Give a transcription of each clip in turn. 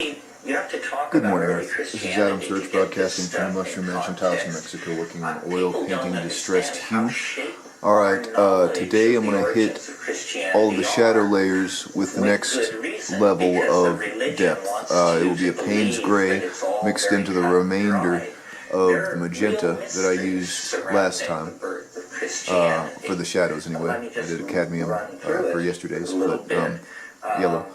You have to talk Good about morning, early Earth. This is Christianity Adam Sturch to get broadcasting this from stuff Mushroom in Mansion, Taos, New context. Mexico, working on People oil don't painting distressed understand how hue. shape Alright, our today I'm knowledge going of to the hit origins of Christianity all of the shadow are, layers with the with next good reason, level because the of religion depth. wants It you will be to a Payne's believe gray that it's all mixed very into the cut and remainder dry. of There the are magenta real that I mysteries used last surrounding time. the birth of Christianity. For the shadows anyway. Let me I just did a cadmium run through for it yesterday's, a little but bit. yellow.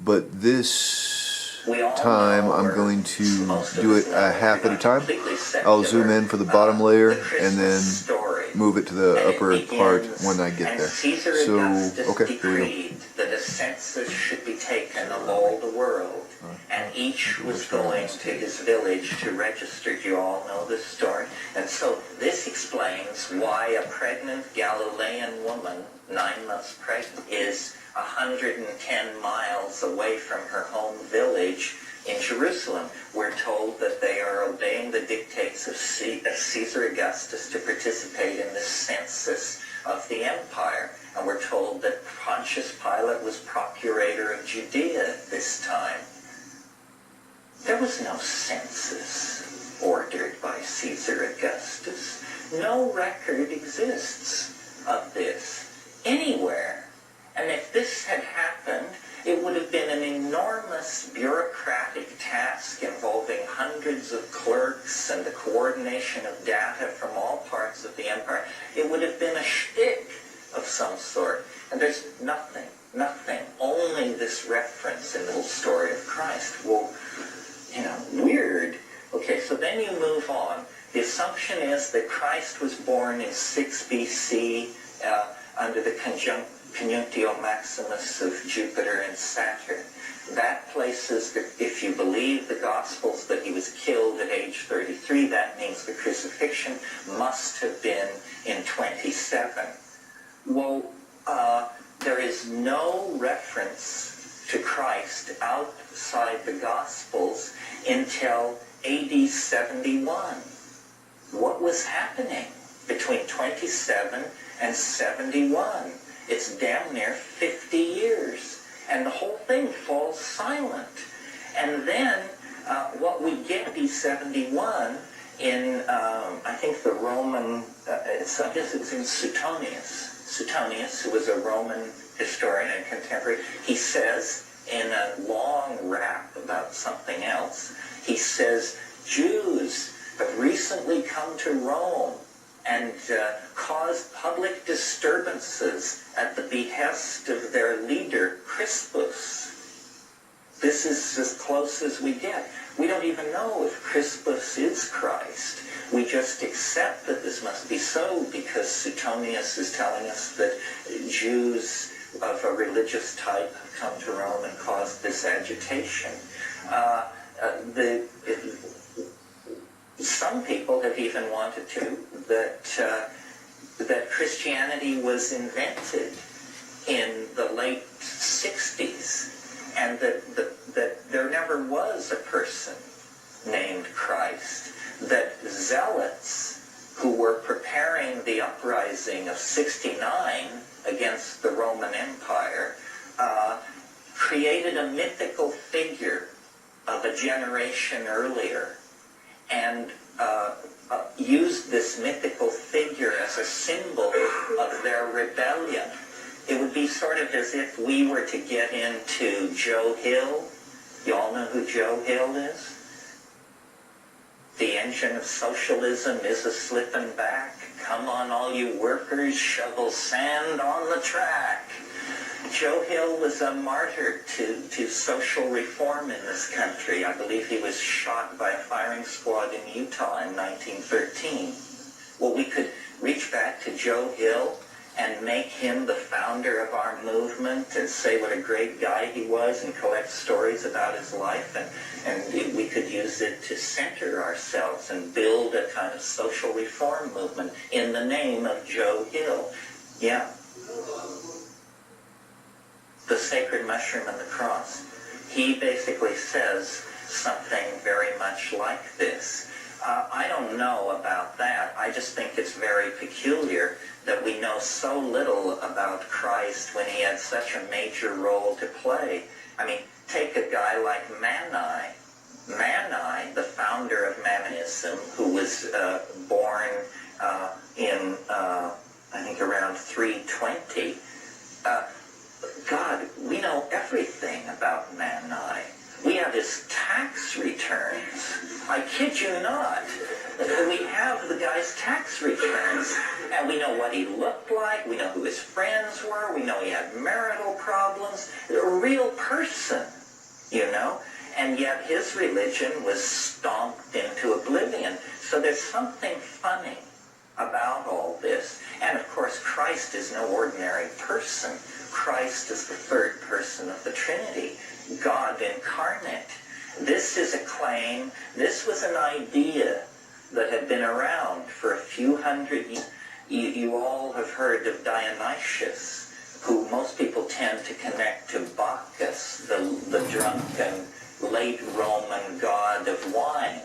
But this We all time know, I'm or going to most of do us it know, a if half you're at a not time. completely I'll secular, zoom in for the bottom layer the and then Christmas story. move it to the And upper it part begins, when I get and there. Caesar So, Augustus okay, here we go. decreed that a census should be taken of all the world, and each was going to his village to register. You all know this story. And so this explains why a pregnant Galilean woman, 9 months pregnant, is 110 miles away from her home village in Jerusalem. We're told that they are obeying the dictates of Caesar Augustus to participate in the census of the empire. And we're told that Pontius Pilate was procurator of Judea at this time. There was no census ordered by Caesar Augustus. No record exists of this anywhere. And if this had happened, it would have been an enormous bureaucratic task involving hundreds of clerks and the coordination of data from all parts of the empire. It would have been a shtick of some sort. And there's nothing, only this reference in the whole story of Christ. Well, weird. Okay, so then you move on. The assumption is that Christ was born in 6 BC under the conjunctio maximus of Jupiter and Saturn. That places, if you believe the Gospels, that he was killed at age 33. That means the crucifixion must have been in 27. Well, there is no reference to Christ outside the Gospels until AD 71. What was happening between 27 and 71? It's damn near 50 years. And the whole thing falls silent. And then what we get AD 71 in, I think the Roman, it's in Suetonius, who was a Roman historian and contemporary, he says in a long rap about something else, he says, Jews have recently come to Rome and caused public disturbances at the behest of their leader, Crispus. This is as close as we get. We don't even know if Crispus is Christ. We just accept that this must be so because Suetonius is telling us that Jews of a religious type have come to Rome and caused this agitation. Some people have even wanted to that Christianity was invented in the late 60s and that there never was a person named Christ, that zealots who were preparing the uprising of 69 against the Roman Empire created a mythical figure of a generation earlier and used this mythical figure as a symbol of their rebellion. It would be sort of as if we were to get into Joe Hill. You all know who Joe Hill is? The engine of socialism is a-slipping back. Come on, all you workers, shovel sand on the track. Joe Hill was a martyr to social reform in this country. I believe he was shot by a firing squad in Utah in 1913. Well, we could reach back to Joe Hill and make him the founder of our movement and say what a great guy he was and collect stories about his life, and we could use it to center ourselves and build a kind of social reform movement in the name of Joe Hill. Yeah. The Sacred Mushroom and the Cross. He basically says something very much like this. I don't know about that. I just think it's very peculiar that we know so little about Christ when he had such a major role to play. I mean, take a guy like Mani, the founder of Manism, who was born in, I think, around 320. God, we know everything about Mani. We have his tax returns. I kid you not. We have the guy's tax returns, and we know what he looked like. We know who his friends were. We know he had marital problems. A real person, you know. And yet his religion was stomped into oblivion. So there's something funny about all this. And of course, Christ is no ordinary person. Christ is the third person of the Trinity, God incarnate. This is a claim, this was an idea that had been around for a few hundred years. You all have heard of Dionysius, who most people tend to connect to Bacchus, the drunken late Roman god of wine.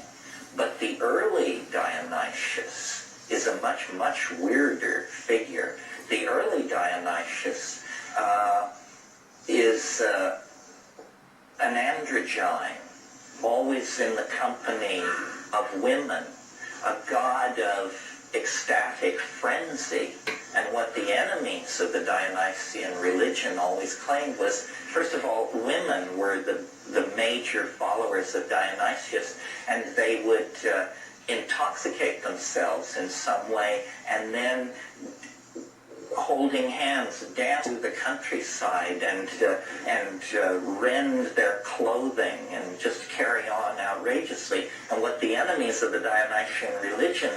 But the early Dionysius is a much, much weirder figure. The early Dionysius is an androgyne, always in the company of women, a god of ecstatic frenzy. And what the enemies of the Dionysian religion always claimed was, first of all, women were the major followers of Dionysius, and they would intoxicate themselves in some way, and then holding hands dance through the countryside and rend their clothing and just carry on outrageously. And what the enemies of the Dionysian religion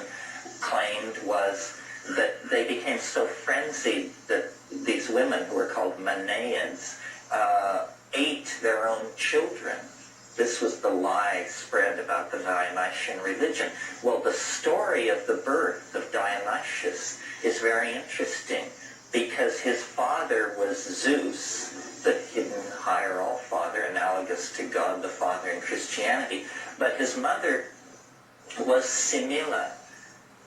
claimed was that they became so frenzied that these women, who were called Manaids, ate their own children. This was the lie spread about the Dionysian religion. Well, the story of the birth of Dionysius is very interesting because his father was Zeus, the hidden higher all-father, analogous to God the Father in Christianity. But his mother was Semilla.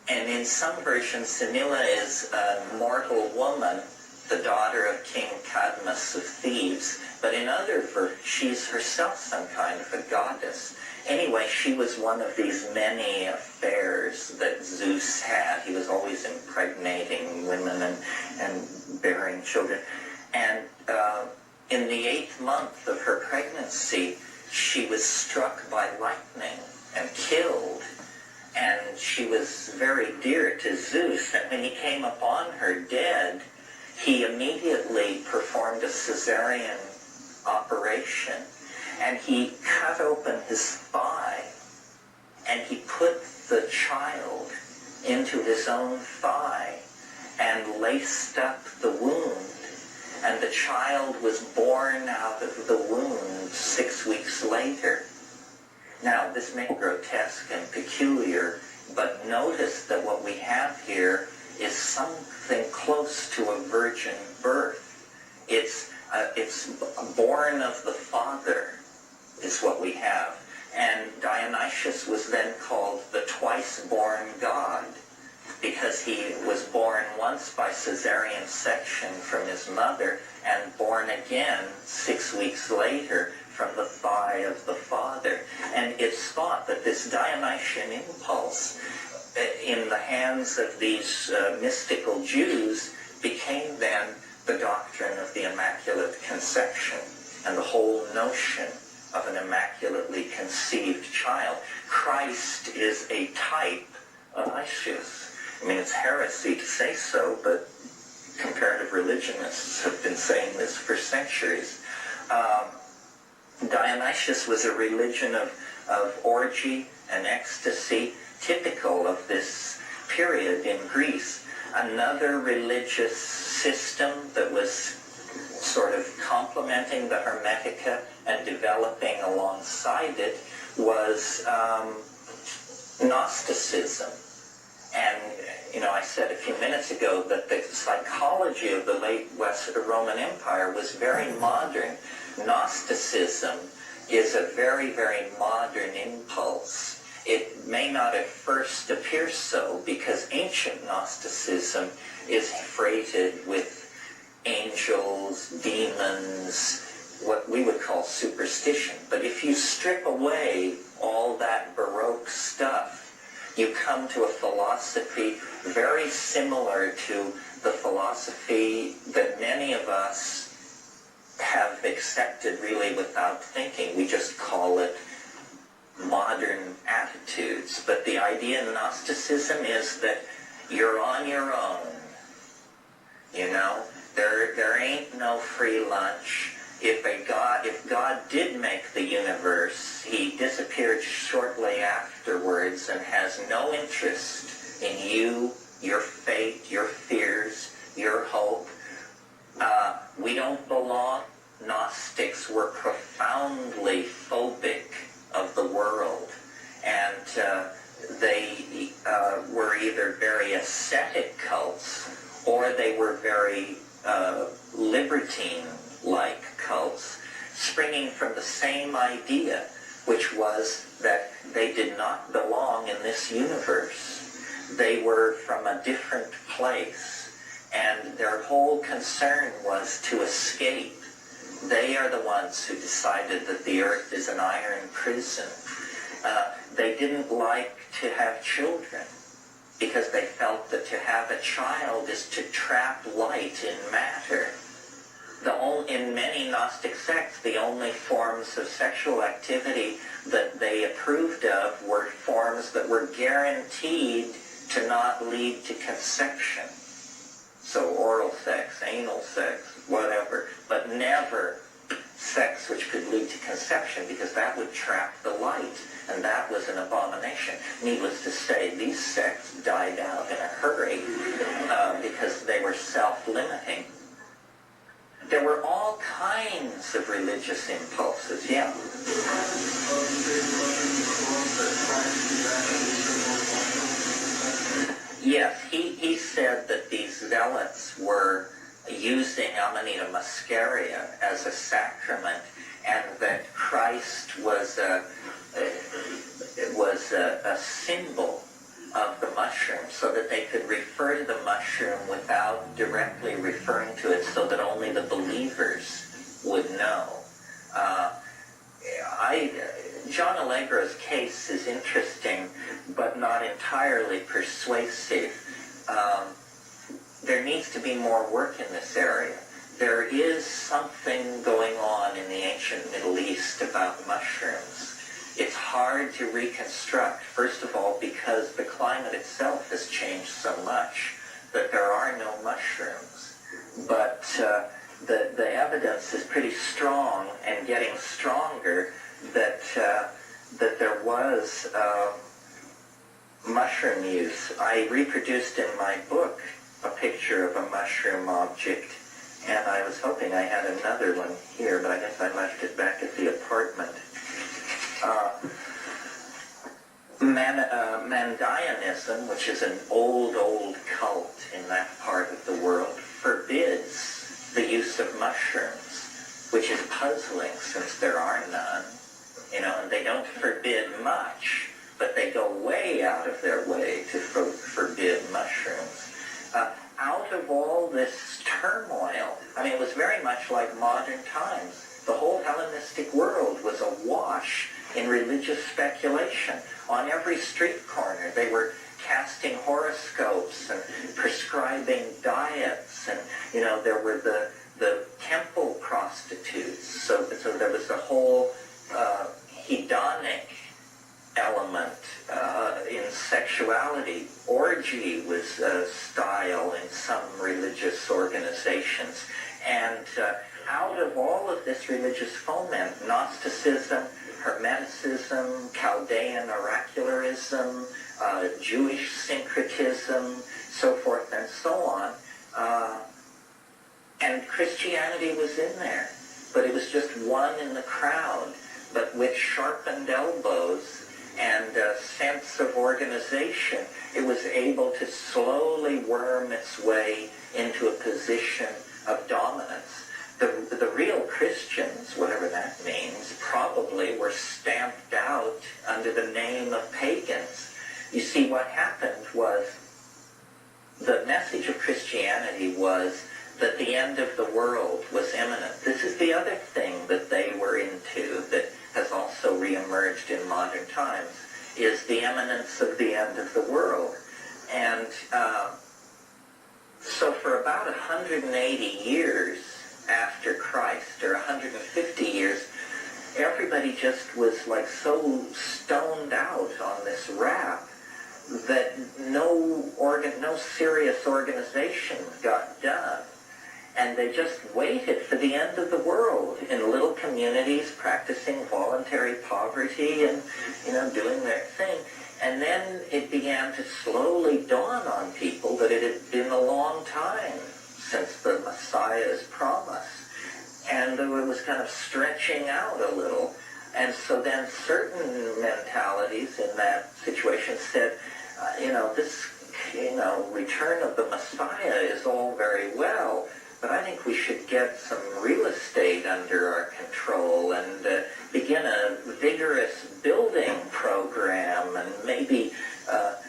And in some versions, Semilla is a mortal woman, the daughter of King Cadmus of Thebes. But in other versions, she's herself some kind of a goddess. Anyway, she was one of these many affairs that Zeus had. He was always impregnating women and bearing children. And in the 8th month of her pregnancy, she was struck by lightning and killed. And she was very dear to Zeus. And when he came upon her dead, he immediately performed a cesarean operation. And he cut open his thigh, and he put the child into his own thigh and laced up the wound. And the child was born out of the wound 6 weeks later. Now, this may be grotesque and peculiar, but notice that what we have here is something close to a virgin birth. It's born of the Father, is what we have. And Dionysius was then called the twice-born god because he was born once by caesarean section from his mother and born again 6 weeks later from the thigh of the Father. And it's thought that this Dionysian impulse in the hands of these mystical Jews became then the doctrine of the Immaculate Conception and the whole notion of an immaculately conceived child. Christ is a type of Dionysius. I mean, it's heresy to say so, but comparative religionists have been saying this for centuries. Dionysius was a religion of orgy and ecstasy, typical of this period in Greece. Another religious system that was sort of complementing the Hermetica and developing alongside it was Gnosticism. And, I said a few minutes ago that the psychology of the late Roman Empire was very modern. Gnosticism is a very, very modern impulse. It may not at first appear so because ancient Gnosticism is freighted with angels, demons, what we would call superstition. But if you strip away all that Baroque stuff, you come to a philosophy very similar to the philosophy that many of us have accepted really without thinking. We just call it modern attitudes. But the idea in Gnosticism is that you're on your own. You know, there ain't no free lunch. If God did make the universe, he disappeared shortly afterwards and has no interest in you, your fate, your fears, your hope. We don't belong. Gnostics were profoundly phobic of the world, and they were either very ascetic cults or they were very libertine-like cults, springing from the same idea, which was that they did not belong in this universe. They were from a different place, and their whole concern was to escape. They are the ones who decided that the earth is an iron prison. They didn't like to have children because they felt that to have a child is to trap light in matter. In many Gnostic sects, the only forms of sexual activity that they approved of were forms that were guaranteed to not lead to conception. So oral sex, anal sex, whatever, but never sex which could lead to conception, because that would trap the light, and that was an abomination. Needless to say, these sects died out in a hurry because they were self-limiting. There were all kinds of religious impulses, yeah. Yes, he said that these zealots were using Amanita muscaria as a sacrament, and that Christ was a symbol of the mushroom, so that they could refer to the mushroom without directly referring to it, so that only the believers would know. John Allegro's case is interesting, but not entirely persuasive. There needs to be more work in this area. There is something going on in the ancient Middle East about mushrooms. It's hard to reconstruct, first of all, because the climate itself has changed so much that there are no mushrooms. But the evidence is pretty strong and getting stronger that there was mushroom use. I reproduced in my book a picture of a mushroom object, and I was hoping I had another one here, but I guess I left it back at the apartment. Mandaeanism, which is an old cult in that part of the world, forbids the use of mushrooms, which is puzzling since there are none. And they don't forbid much, but they go way out of their way to forbid mushrooms. Out of all this turmoil, it was very much like modern times. The whole Hellenistic world was awash in religious speculation. On every street corner, they were casting horoscopes and prescribing diets, and there were the temple prostitutes. So there was the whole hedonic element in sexuality. Orgy was a style in some religious organizations. And out of all of this religious foment, Gnosticism, Hermeticism, Chaldean oracularism, Jewish syncretism, so forth and so on, and Christianity was in there, but it was just one in the crowd. But with sharpened elbows and a sense of organization, it was able to slowly worm its way into a position of dominance. The real Christians, whatever that means, probably were stamped out under the name of pagans. You see, what happened was the message of Christianity was that the end of the world was imminent. This is the other thing that they were into that has also reemerged in modern times, is the imminence of the end of the world. And so for about 180 years after Christ, or 150 years, everybody just was like so stoned out on this rap that no serious organization got done. And they just waited for the end of the world in little communities, practicing voluntary poverty and, doing their thing. And then it began to slowly dawn on people that it had been a long time since the Messiah's promise. And it was kind of stretching out a little. And so then certain mentalities in that situation said, this, return of the Messiah is all very well, but I think we should get some real estate under our control and begin a vigorous building program and maybe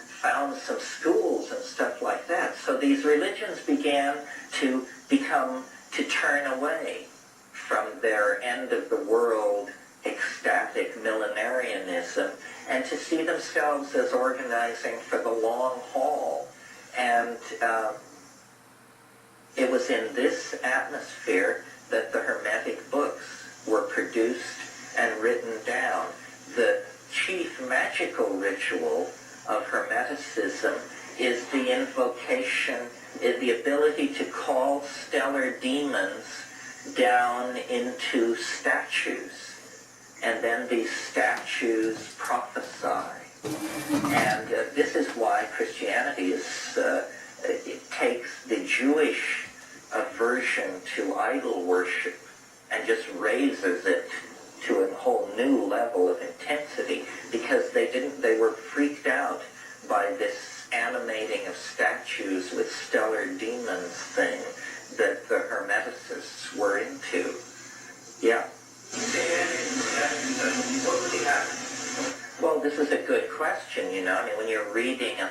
found some schools and stuff like that. So these religions began to turn away from their end of the world ecstatic millenarianism and to see themselves as organizing for the long haul. And it was in this atmosphere that the Hermetic books were produced and written down. The chief magical ritual of Hermeticism is the invocation, is the ability to call stellar demons down into statues. And then these statues prophesy. And this is why Christianity it takes the Jewish aversion to idol worship and just raises it to a whole new level of intensity, because they were freaked out by this animating of statues with stellar demons thing that the Hermeticists were into. Yeah. Well, this is a good question, when you're reading a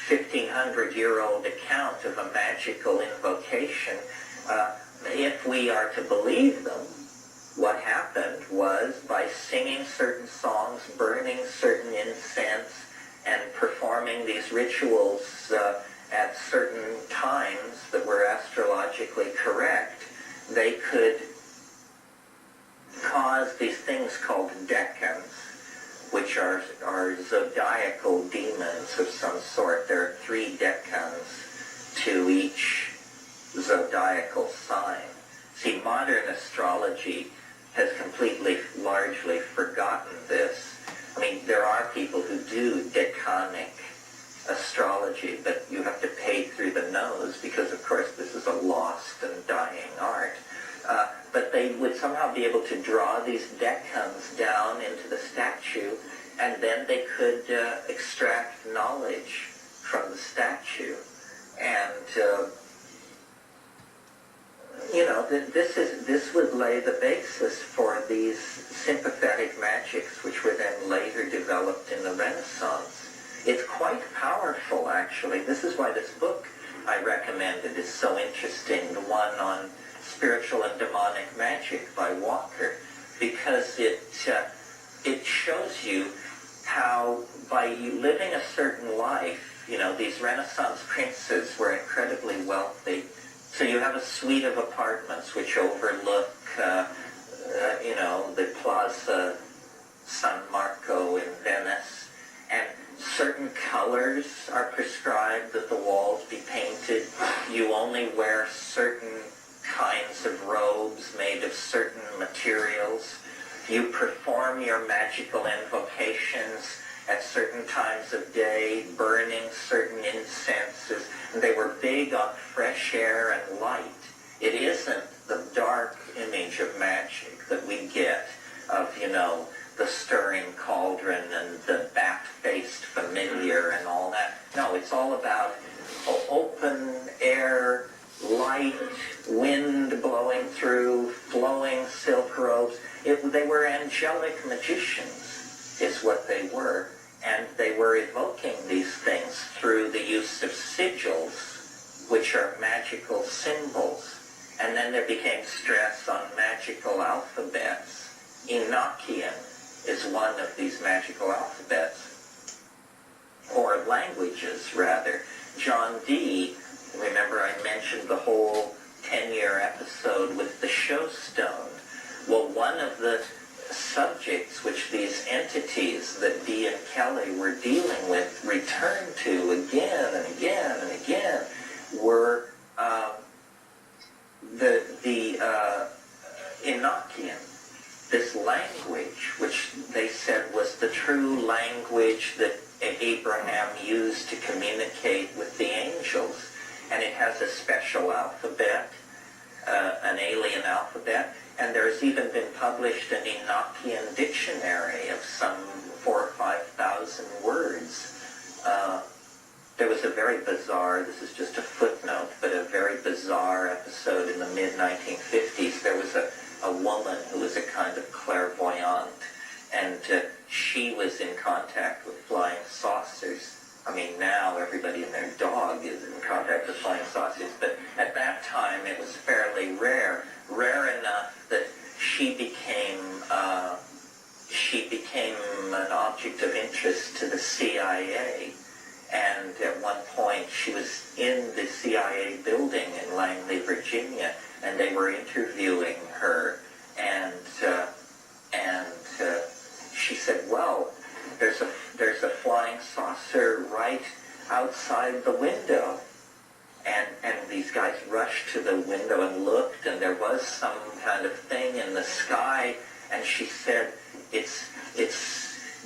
1,500-year-old account of a magical invocation, if we are to believe them, what happened was, by singing certain songs, burning certain incense, and performing these rituals at certain times that were astrologically correct, they could cause these things called decans, which are zodiacal demons of some sort. There are 3 decans to each zodiacal sign. See, modern astrology has largely forgotten this. I mean, there are people who do decanic astrology, but you have to pay through the nose because, of course, this is a lost and dying art. But they would somehow be able to draw these decans down into the statue, and then they could extract knowledge from the statue. And, this would lay the basis for these sympathetic magics, which were then later developed in the Renaissance. It's quite powerful, actually. This is why this book I recommended is so interesting, the one on Spiritual and Demonic Magic by Walker, because it shows you how, by you living a certain life, these Renaissance princes were incredibly wealthy. So you have a suite of apartments which overlook, the Plaza San Marco in Venice, and certain colors are prescribed that the walls be painted. You only wear certain kinds of robes made of certain materials. You perform your magical invocations at certain times of day, burning certain incenses. And they were big on fresh air and light. It isn't the dark image of magic that we get of, the stirring cauldron and the bat-faced familiar and all that. No, it's all about open air, light, wind blowing through, flowing silk robes. They were angelic magicians, is what they were. And they were evoking these things through the use of sigils, which are magical symbols. And then there became stress on magical alphabets. Enochian is one of these magical alphabets, or languages, rather. John Dee, remember I mentioned the whole 10-year episode with the show stone. Well, one of the subjects which these entities that Dee and Kelly were dealing with returned to again and again and again were the Enochian, this language which they said was the true language that Abraham used to communicate with the angels. And it has a special alphabet, an alien alphabet, and there's even been published an Enochian dictionary of some 4,000 or 5,000 words. There was a very bizarre, this is just a footnote, but a very bizarre episode in the mid-1950s. There was a woman who was a kind of clairvoyant, and she was in contact with flying saucers. I mean, now everybody and their dog is in contact with flying saucers, but at that time it was fairly rare enough that she became an object of interest to the CIA. And at one point, she was in the CIA building in Langley, Virginia, and they were interviewing her, and she said, "Well, there's a flying saucer right outside the window," and these guys rushed to the window and looked, and there was some kind of thing in the sky, and she said, "It's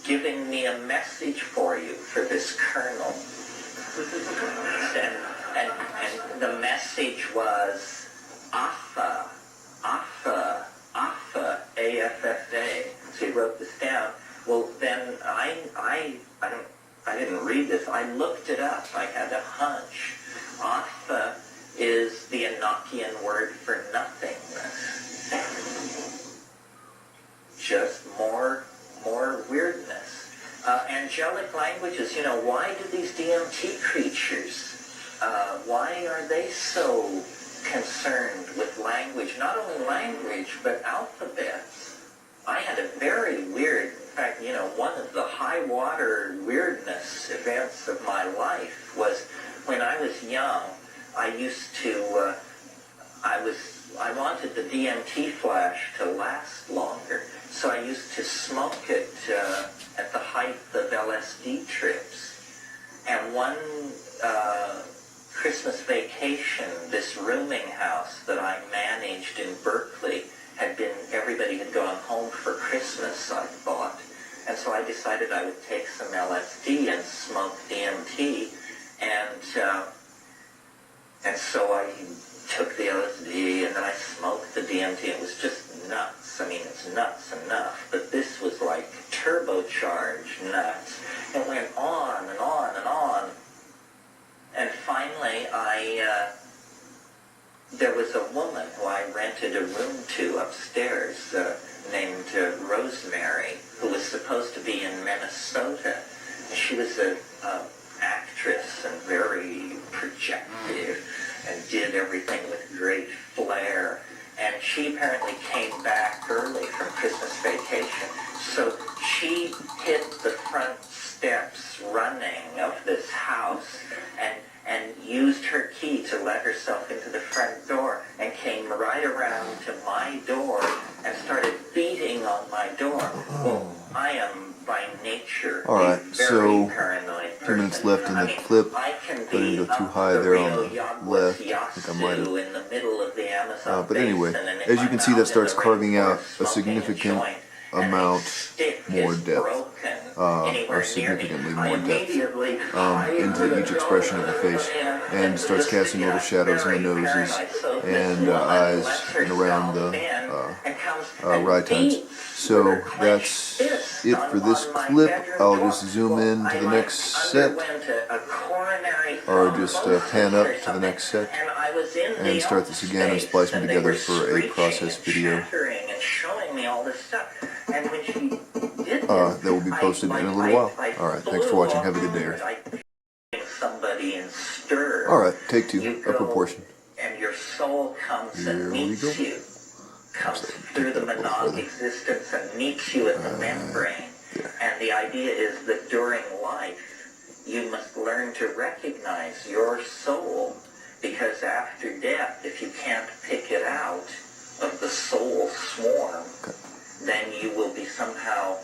giving me a message for you, for this colonel." and the message was Affa, Affa, Affa, A-F-F-A. So he wrote this down. Well, then I didn't read this. I looked it up. I had a hunch. Affa is the Enochian word for nothingness. Just more weirdness. Angelic languages, why do these DMT creatures, why are they so concerned with language? Not only language, but alphabets. I had a very weird, in fact, one of the high water weirdness events of my life was when I was young. I used to, I wanted the DMT flash to last longer, so I used to smoke it at the height of LSD trips. And one Christmas vacation, this rooming house that I managed in Berkeley everybody had gone home for Christmas, I thought. And so I decided I would take some LSD and smoke DMT, and so I took the LSD and then I smoked the DMT. It was just nuts. I mean, it's nuts enough, but this was like turbocharged nuts. It went on and on and on. And finally, there was a woman who I rented a room to upstairs named Rosemary, who was supposed to be in Minnesota. She was an actress and very projective and did everything with great flair. And she apparently came back early from Christmas vacation. So she hit the front steps running of this house and used her key to let herself into the front door and came right around to my door and started beating on my door. Well, I am by nature a very paranoid person. 2 minutes left in the clip. I can But I didn't go too high there on the left. I think I might have. in the middle of the Amazon But anyway, basin, and as if you can I'm see, out that in starts the carving out rainforest a smoking significant joint, and amount a stick more is depth, broken or anywhere significantly near me, more I depth immediately hide into each expression of the face, and starts casting little shadows in the noses and eyes and around the right times. So that's it for this clip. I'll just zoom in to the next set, or just pan up to the next set, and start this again and splice them together for a process video that will be posted in a little while. Alright, thanks for watching. Have a good day. Somebody in stir. All right, take two, You upper go, portion. and your soul comes Here and we meets go. you, comes through the monadic existence and meets you at the membrane. There. And the idea is that during life, you must learn to recognize your soul, because after death, if you can't pick it out of the soul swarm, then you will be somehow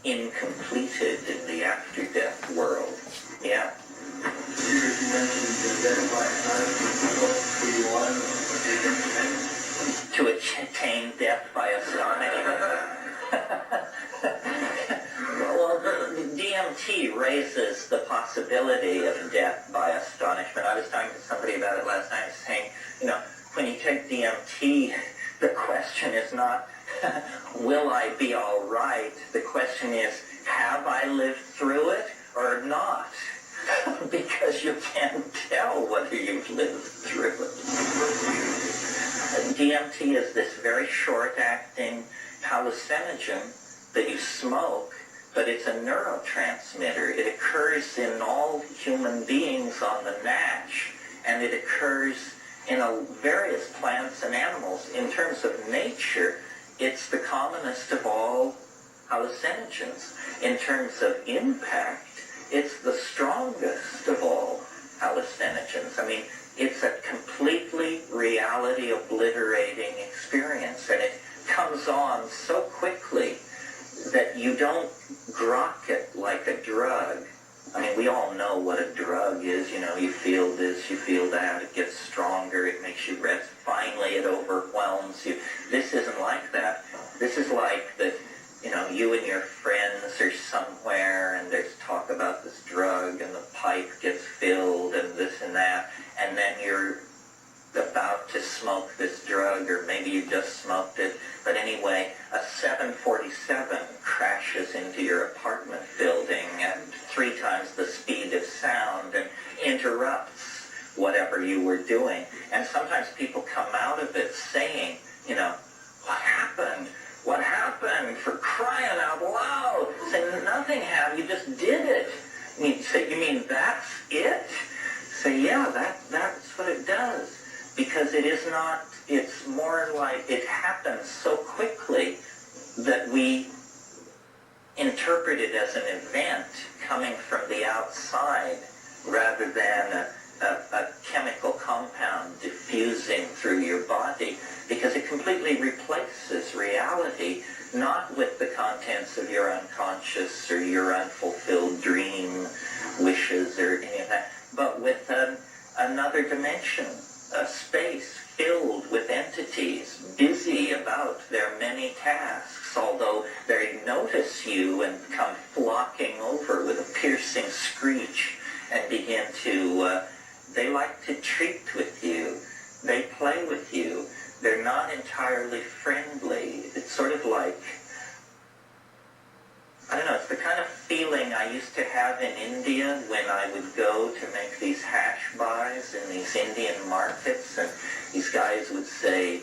incompleted in the after-death world. Yeah. To attain death by astonishment. Well, DMT raises the possibility of death by astonishment. I was talking to somebody about it last night, saying, when you take DMT, the question is not, will I be all right? The question is, have I lived through it or not? Because you can't tell whether you've lived through it. DMT is this very short-acting hallucinogen that you smoke, but it's a neurotransmitter. It occurs in all human beings on the natch, and it occurs in various plants and animals. In terms of nature, it's the commonest of all hallucinogens. In terms of impact, it's the strongest of all hallucinogens. I mean, it's a completely reality-obliterating experience, and it comes on so quickly that you don't grok it like a drug. I mean, we all know what a drug is. You feel this, you feel that, it gets stronger, it makes you rest. Finally, it overwhelms you. This isn't like that. This is like that, you and your friends are somewhere, and there's talk about this drug, and the pipe gets filled, and this and that, and then you're about to smoke this drug, or maybe you just smoked it, but anyway, a 747 crashes into your apartment building at 3 times the speed of sound and interrupts whatever you were doing. And sometimes people come out of it saying, what happened? What happened? For crying out loud. Say, nothing happened, you just did it. You mean that's it? Say, yeah, that's what it does. Because it is not, it's more like it happens so quickly that we interpret it as an event coming from the outside rather than a chemical compound diffusing through your body, because it completely replaces reality, not with the contents of your unconscious or your unfulfilled dream wishes or any of that, but with another dimension, a space filled with entities busy about their many tasks, although they notice you and come flocking over with a piercing screech and begin to, they like to treat with you, they play with you, they're not entirely friendly. It's sort of like, I don't know, it's the kind of feeling I used to have in India when I would go to make these hash buys in these Indian markets, and these guys would say,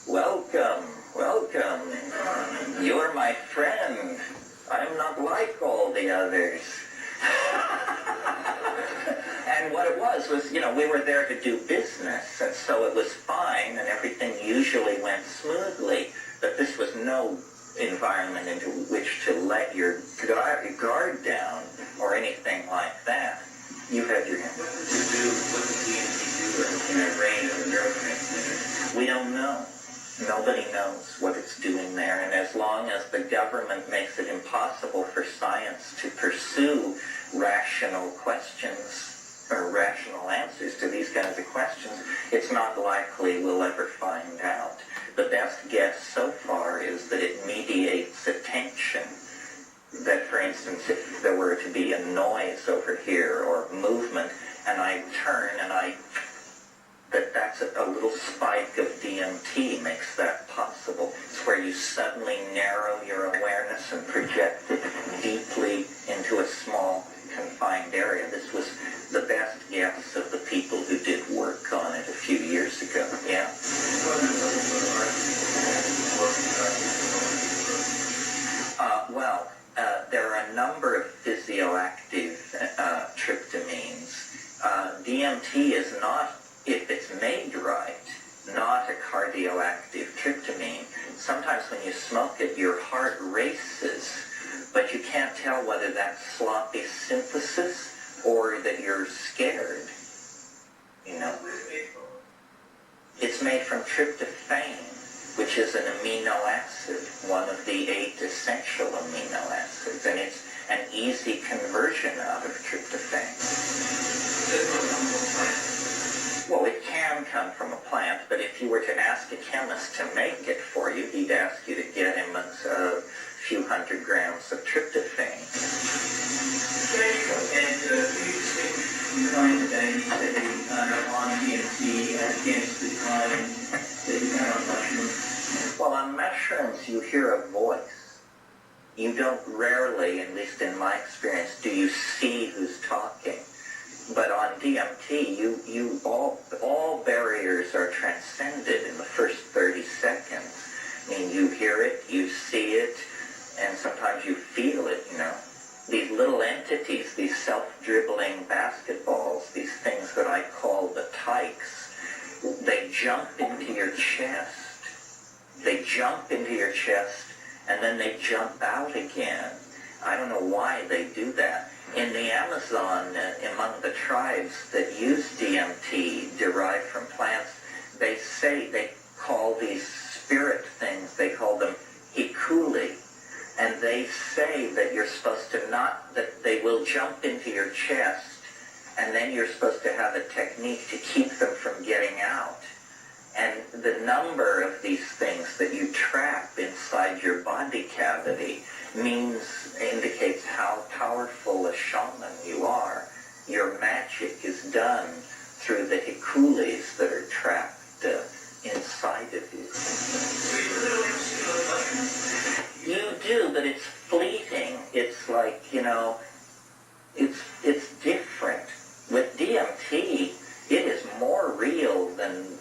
welcome, welcome, you're my friend, I'm not like all the others. And what it was, we were there to do business, and so it was fine, and everything usually went smoothly, but this was no environment into which to let your guard down or anything like that. You had your hand. What does DMT do in a range of neurotransmitters? We don't know. Nobody knows what it's doing there, and as long as the government makes it impossible for science to pursue rational questions or rational answers to these kinds of questions, it's not likely we'll ever find out. The best guess so far is that it mediates attention. That, for instance, if there were to be a noise over here or movement, and I turn and that's a little spike of DMT makes that possible. It's where you suddenly narrow your awareness and project it deeply into a small, confined area. This was the best guess of the people who did work on it a few years ago. Yeah. There are a number of physioactive tryptamines, DMT is not, if it's made right, not a cardioactive tryptamine. Sometimes when you smoke it, your heart races, but you can't tell whether that's sloppy synthesis or that you're scared. You know, it's made from tryptophan, which is an amino acid, one of the 8 essential amino acids, and it's an easy conversion out of tryptophan. Well, it can come from a plant, but if you were to ask a chemist to make it for you, he'd ask you to get him a few hundred grams of tryptophan. And do you distinguish kind of diabetes on DMT against the kind that you got on mushrooms? Well, on mushrooms, you hear a voice. You don't rarely, at least in my experience, do you see who's talking. But on DMT, all barriers are transcended in the first 30 seconds. I mean, you hear it, you see it, and sometimes you feel it, you know. These little entities, these self-dribbling basketballs, these things that I call the tykes, they jump into your chest. They jump into your chest, and then they jump out again. I don't know why they do that. In the Amazon, among the tribes that use DMT derived from plants, they call these spirit things, they call them hikuli. And they say that you're supposed to that they will jump into your chest, and then you're supposed to have a technique to keep them from getting out. And the number of these things that you trap inside your body cavity indicates how powerful a shaman you are. Your magic is done through the hikulis that are trapped inside of you. You do, but it's fleeting. It's like, you know, it's different. With DMT, it is more real than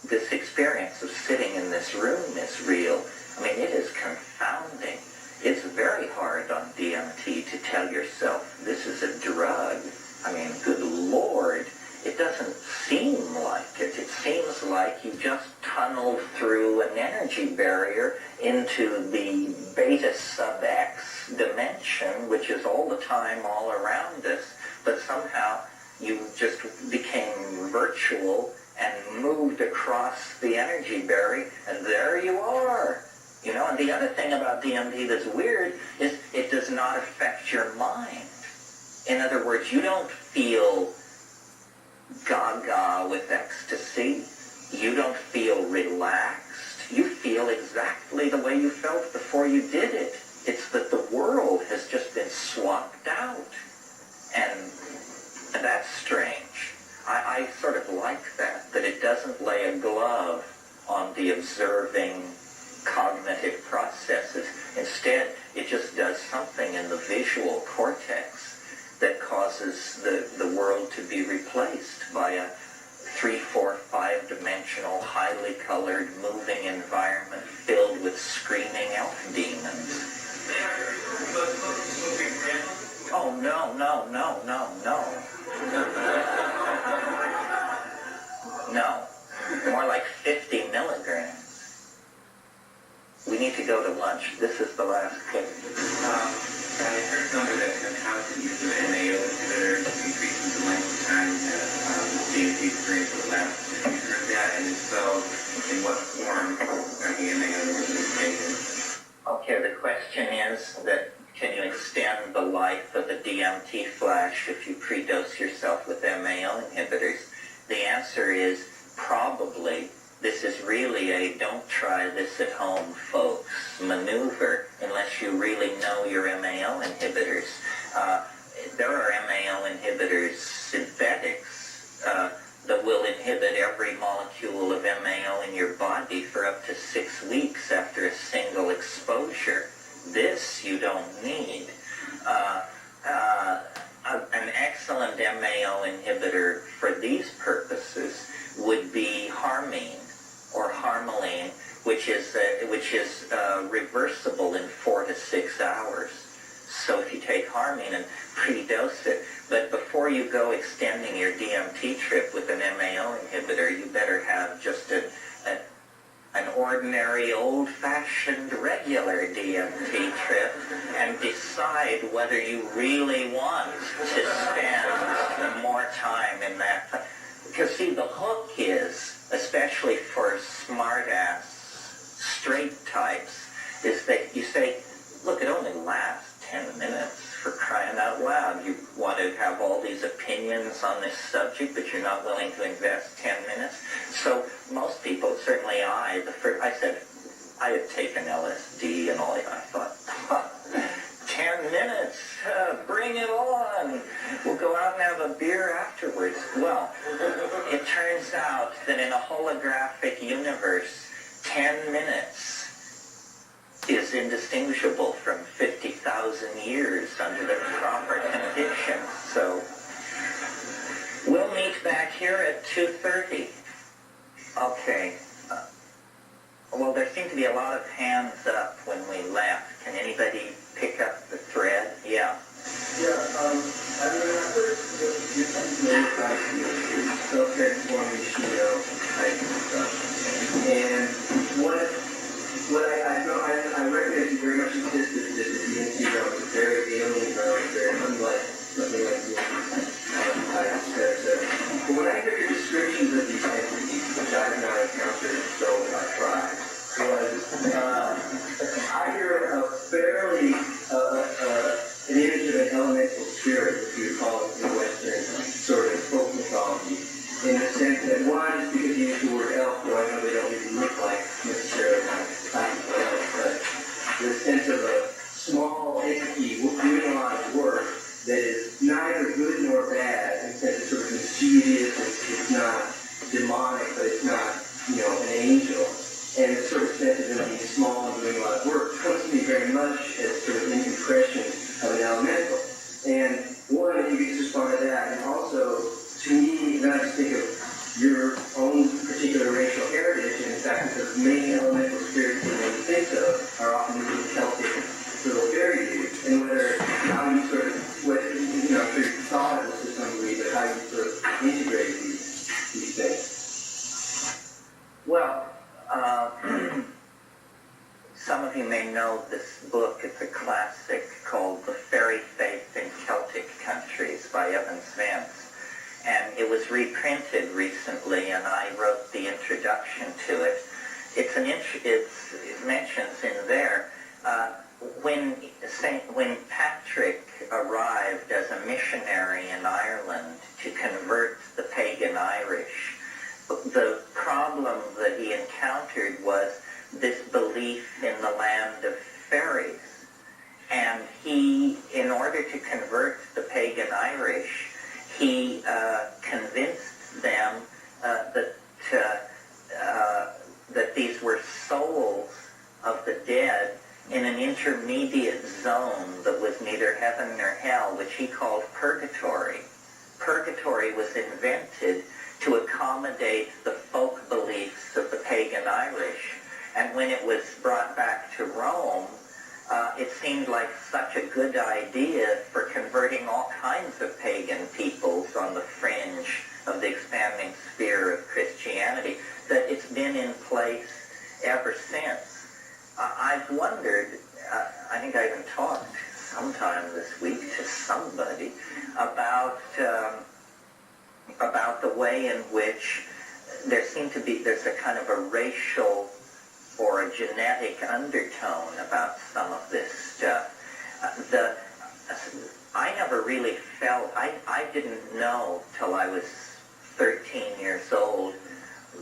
this experience of sitting in this room is real. I mean, it is confounding. It's very hard on DMT to tell yourself this is a drug. I mean, good Lord, it doesn't seem like it. It seems like you just tunneled through an energy barrier into the beta sub X dimension, which is all the time all around us, but somehow you just became virtual and moved across the energy barrier, and there you are. You know, and the other thing about DMT that's weird is it does not affect your mind. In other words, you don't feel gaga with ecstasy. You don't feel relaxed. You feel exactly the way you felt before you did it. It's that the world has just been swapped out. And that's strange. I sort of like that it doesn't lay a glove on the observing cognitive processes. Instead, it just does something in the visual cortex that causes the world to be replaced by a 3, 4, 5-dimensional, highly colored, moving environment filled with screaming elf demons. Oh, no. No. More like 50 milligrams. We need to go to lunch. This is the last clip. I heard somewhere that how to use an MAO inhibitor increases the length of time that DMT experience will last. Have you heard that? And if so, in what form are the MAO inhibitors taken? Okay, the question is that can you extend the life of a DMT flash if you predose yourself with MAO inhibitors? The answer is probably. This is really a don't try this at home, folks, maneuver unless you really know your MAO inhibitors. There are MAO inhibitors, synthetics, that will inhibit every molecule of MAO in your body for up to 6 weeks after a single exposure. This you don't need. An excellent MAO inhibitor for these purposes would be harmine or harmaline, which is reversible in 4 to 6 hours. So if you take harmine and pre-dose it, but before you go extending your DMT trip with an MAO inhibitor, you better have just an ordinary, old-fashioned, regular DMT trip and decide whether you really want to spend more time in that. Because see, the hook is, especially for smart-ass straight types, is that you say, look, it only lasts 10 minutes, for crying out loud. You want to have all these opinions on this subject, but you're not willing to invest 10 minutes. So most people, certainly I said, I had taken LSD and all that. I thought, 10 minutes, bring it on. We'll go out and have a beer afterwards. Well, it turns out that in a holographic universe, 10 minutes is indistinguishable from 50,000 years under the proper conditions. So we'll meet back here at 2:30. Okay. Well, there seemed to be a lot of hands up when we left. Can anybody pick up the thread? Yeah. Yeah, I mean, when I first you self-transforming type of stuff, and I recognize you very much insisted that the DNC realm is very alien realm, very unlike something like the type, etc. But when I hear your descriptions of these entities, which I have not encountered, so I tried, I hear a fairly an image of an elemental spirit, if you would call it in Western sort of folk mythology, in the sense that one is because you use the word elf, though I know they don't even look like necessarily elf, but the sense of a small entity doing a lot of work that is neither good nor bad, in the sense it's sort of mischievous, it's not demonic, but it's not, an angel. And the sort of sense of them being small and doing a lot of work comes to me very much as sort of an impression of an elemental. And one, if you could just respond to that, and also, to me, not just think of your own particular racial heritage, and in fact, the main elemental spirits that you think of are often the Celtic little fairy dudes, and how you sort of, sort of thought of this to some degree, but how you sort of integrate these things. Well, some of you may know this book. It's a classic called The Fairy Faith in Celtic Countries by Evan Svens. And it was reprinted recently, and I wrote the introduction to it. It mentions in there, when Patrick arrived as a missionary in Ireland to convert the pagan Irish, the problem that he encountered was this belief in the land of fairies. And he, in order to convert the pagan Irish, he convinced them that these were souls of the dead in an intermediate zone that was neither heaven nor hell, which he called purgatory. Purgatory was invented to accommodate the folk beliefs of the pagan Irish. And when it was brought back to Rome, it seemed like such a good idea for converting all kinds of pagan peoples on the fringe of the expanding sphere of Christianity that it's been in place ever since. I've wondered, I think I even talked sometime this week to somebody about the way in which there's a kind of a racial or a genetic undertone about some of this stuff. I never really felt, I didn't know till I was 13 years old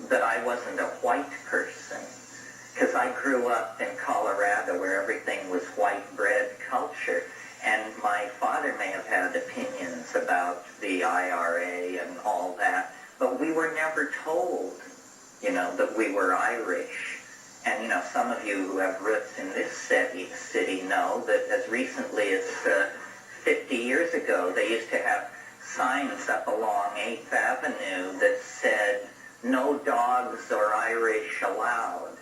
that I wasn't a white person, because I grew up in Colorado where everything was white bread culture, and my father may have had opinions about the IRA and all that, but we were never told, that we were Irish. And, some of you who have roots in this city know that as recently as 50 years ago, they used to have signs up along 8th Avenue that said, "No dogs or Irish allowed."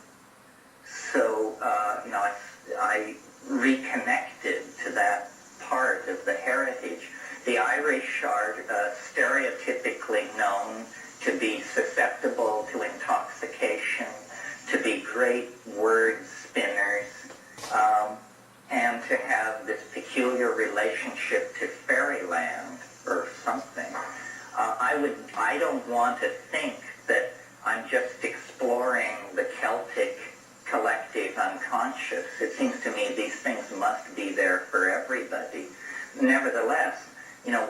So, I reconnected to that part of the heritage. The Irish are stereotypically known to be susceptible to intoxication, to be great word spinners, and to have this peculiar relationship to fairyland or something. I don't want to think that I'm just exploring the Celtic collective unconscious. It seems to me these things must be there for everybody. Nevertheless,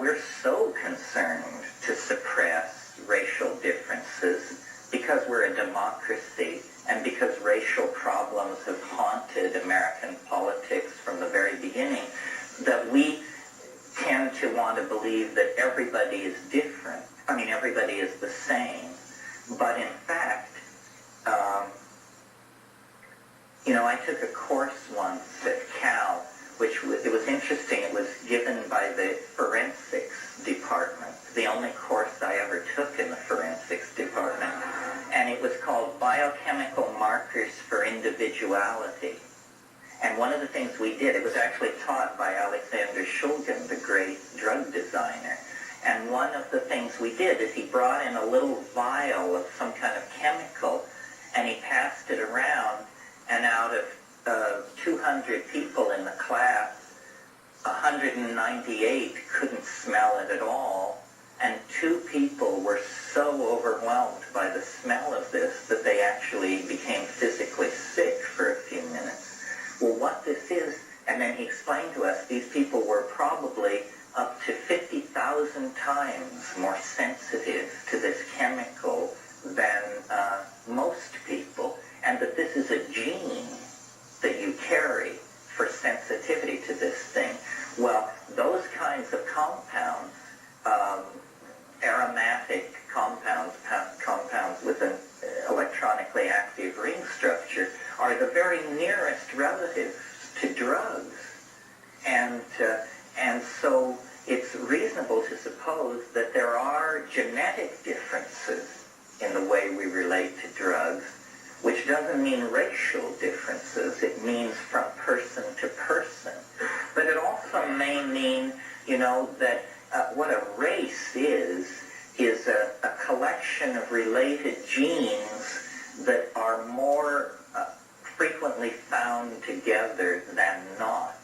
we're so concerned to suppress racial differences because we're a democracy and because racial problems have haunted American politics from the very beginning, that we tend to want to believe that everybody is different. I mean, everybody is the same. But in fact, I took a course once at Cal, it was interesting. It was given by the forensics department, the only course I ever took in the forensics department. And it was called Biochemical Markers for Individuality. And one of the things we did, it was actually taught by Alexander Shulgin, the great drug designer. And one of the things we did is he brought in a little vial of some kind of chemical, and he passed it around, and out of 200 people in the class, 198 couldn't smell it at all, and 2 people were so overwhelmed by the smell of this that they actually became physically sick for a few minutes. Well, what this is, and then he explained to us, these people were probably up to 50,000 times more sensitive to this chemical than most people, and that this is a gene that you carry for sensitivity to this thing. Well, those kinds of compounds, aromatic compounds with an electronically active ring structure, are the very nearest relatives to drugs. And so it's reasonable to suppose that there are genetic differences in the way we relate to drugs, which doesn't mean racial differences. It means from person to person. But it also may mean, that what a race is a collection of related genes that are more frequently found together than not.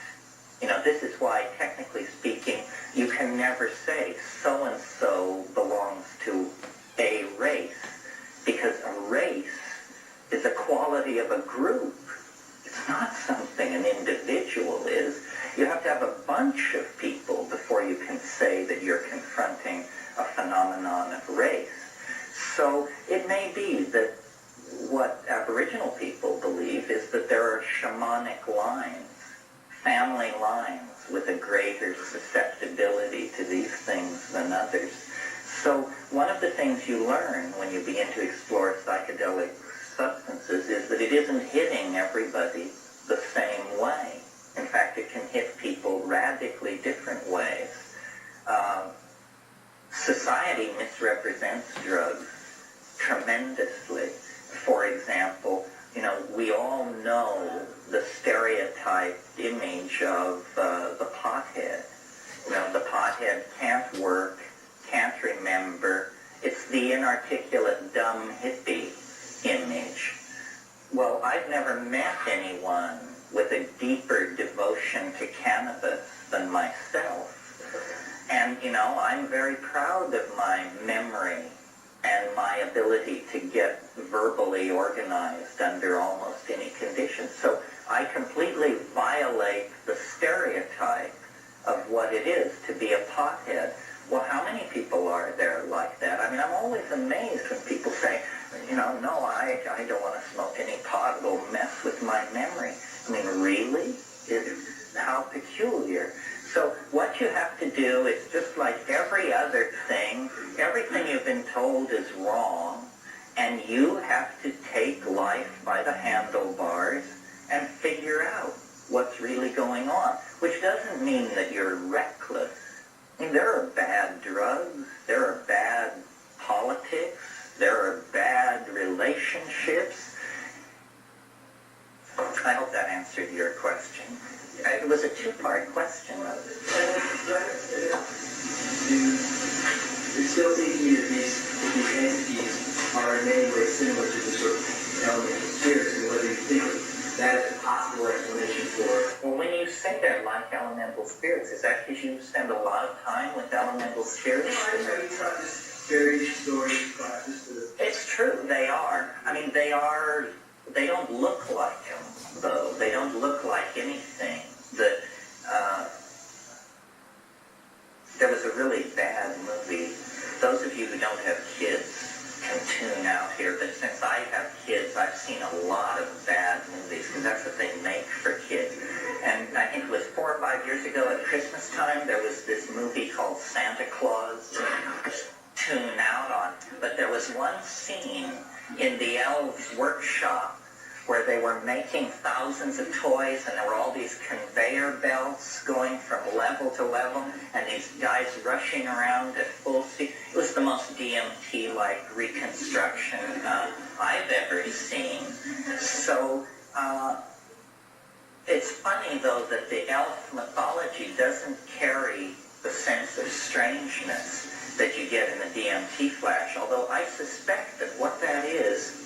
This is why, technically speaking, you can never say so-and-so belongs to a race, because a race is a quality of a group. It's not something an individual is. You have to have a bunch of people before you can say that you're confronting a phenomenon of race. So it may be that what Aboriginal people believe is that there are shamanic lines, family lines, with a greater susceptibility to these things than others. So one of the things you learn when you begin to explore psychedelic substances is that it isn't hitting everybody the same way. In fact, it can hit people radically different ways. Society misrepresents drugs tremendously. For example, we all know the stereotyped image of the pothead. The pothead can't work, can't remember. It's the inarticulate, dumb hippie image. Well, I've never met anyone with a deeper devotion to cannabis than myself. And, I'm very proud of my memory and my ability to get verbally organized under almost any conditions. So I completely violate the stereotype of what it is to be a pothead. Well, how many people are there like that? I mean, I'm always amazed when people say, no, I don't want to smoke any pot. It'll mess with my memory. I mean, really? How peculiar. So what you have to do is just like every other thing, everything you've been told is wrong, and you have to take life by the handlebars and figure out what's really going on, which doesn't mean that you're reckless. I mean, there are bad drugs, there are bad politics, there are bad relationships. I hope that answered your question. It was a two-part question. You're still thinking that these entities are in many ways similar to the sort of elemental spirits, and whether you think that is a possible explanation for it. Well, when you say they're like elemental spirits, is that because you spend a lot of time with elemental spirits? No, I know you taught this fairy stories classes to the... It's true, they are. I mean, they don't look like them, though. They don't look like anything. There was a really bad movie. Those of you who don't have kids can tune out here, but since I have kids, I've seen a lot of bad movies, because that's what they make for kids. And I think it was 4 or 5 years ago at Christmas time, there was this movie called Santa Claus. Tune out on. But there was one scene in the elves' workshop where they were making thousands of toys, and there were all these conveyor belts going from level to level, and these guys rushing around at full speed. It was the most DMT-like reconstruction I've ever seen. So it's funny, though, that the elf mythology doesn't carry the sense of strangeness that you get in the DMT flash, although I suspect that what that is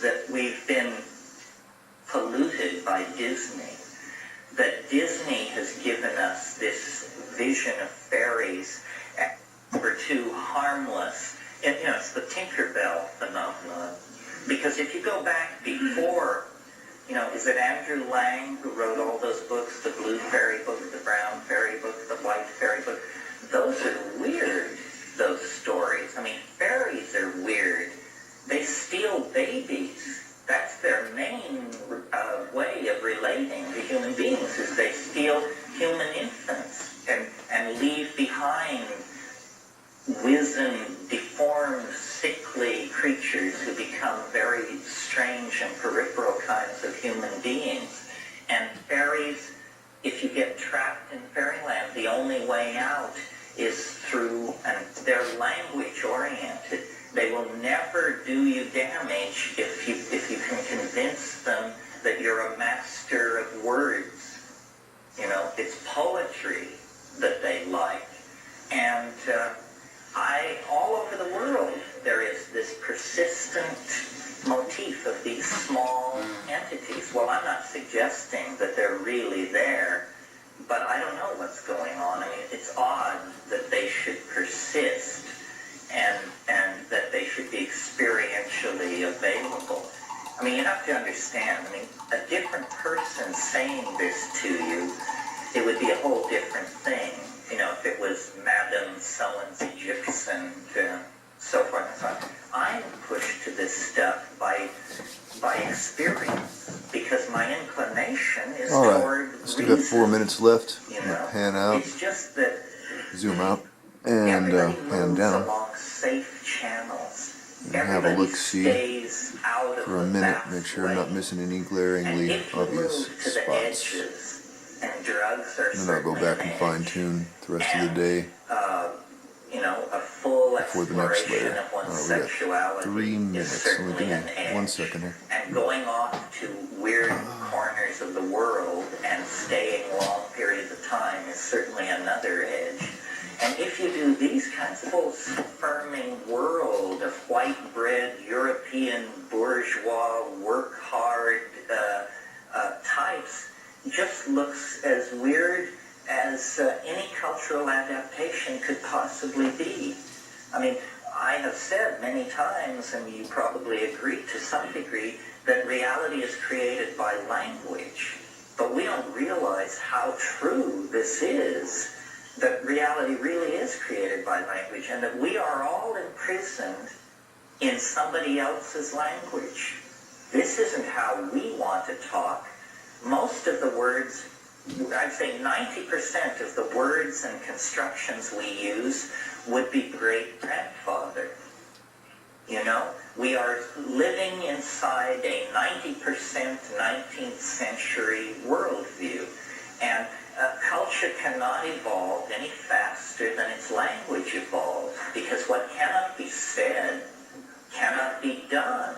that we've been polluted by Disney, that Disney has given us this vision of fairies as were too harmless. It's the Tinkerbell phenomenon, because if you go back before, is it Andrew Lang who wrote all those books, the blue fairy book, the brown fairy book, the white fairy book? Those are weird, those stories. I mean, fairies are weird. They steal babies. That's their main way of relating to human beings, is they steal human infants and leave behind wizened, deformed, sickly creatures who become very strange and peripheral kinds of human beings. And fairies, if you get trapped in fairyland, the only way out is through, and they're language oriented. They will never do you damage if you can convince them that you're a master of words. It's poetry that they like. And all over the world, there is this persistent motif of these small entities. Well, I'm not suggesting that they're really there, but I don't know what's going on. I mean, it's odd that they should persist and that they should be experientially available. I mean, you have to understand, a different person saying this to you, it would be a whole different thing. If it was Madame Someone's Egyptian, so forth and so on. I'm pushed to this stuff by experience, because my inclination is toward reason. Still got 4 minutes left. Pan out. It's just that zoom out and pan down. Along safe channels. And have a look-see for a minute. Make sure I'm not missing any glaringly obvious spots. And drugs are then I'll go back and fine-tune the rest of the day a full before the next layer. of one's We got sexuality 3 minutes. Only give me 1 second here. And going off to weird corners of the world and staying long periods of time is certainly another edge. And if you do these kinds of affirming world of white bread, European bourgeois, work hard types, just looks as weird as any cultural adaptation could possibly be. I mean, I have said many times, and you probably agree to some degree, that reality is created by language. But we don't realize how true this is, that reality really is created by language, and that we are all imprisoned in somebody else's language. This isn't how we want to talk. Most of the words, I'd say 90% of the words and constructions we use would be great-grandfather. We are living inside a 90% 19th century worldview. And culture cannot evolve any faster than its language evolves, because what cannot be said cannot be done.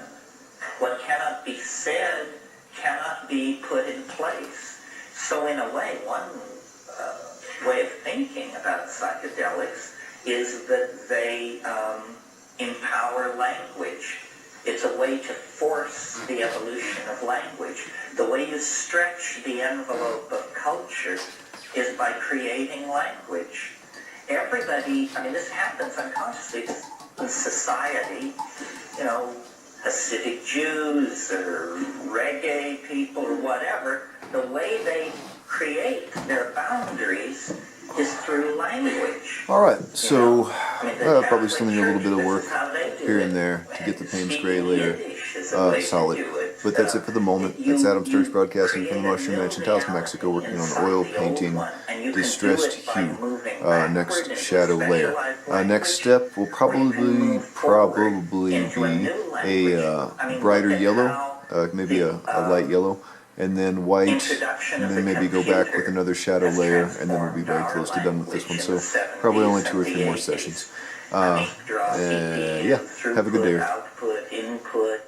What cannot be said cannot be put in place. So in a way, one way of thinking about psychedelics is that they empower language. It's a way to force the evolution of language. The way you stretch the envelope of culture is by creating language. Everybody, I mean, this happens unconsciously in society, you know, Hasidic Jews or reggae people or whatever, the way they create their boundaries is through language. Alright, so The probably still need a little bit of Catholic work Church, this is how they do here it. and there to get the Payne's Speaking Gray layer Yiddish is a way to solid. do it. But that's it for the moment. You- That's Adam Sturch you broadcasting from the create a Mushroom new Mansion, Taos, reality Mexico, working on inside oil the old painting, one, and you can do distressed it by hue. moving backward Next into shadow layer. specialized Next language, step will or you can probably move forward into a be new language. a I mean, brighter look at yellow, how maybe the, a light yellow, and then white, introduction and of then the maybe go back computer with another shadow has layer, and then we'll be transformed very our close to done with this one. language So in the probably 70s only 2 or and 3 more the sessions. 80s. Draw CPU, Yeah, have a good day. throughput, output, input,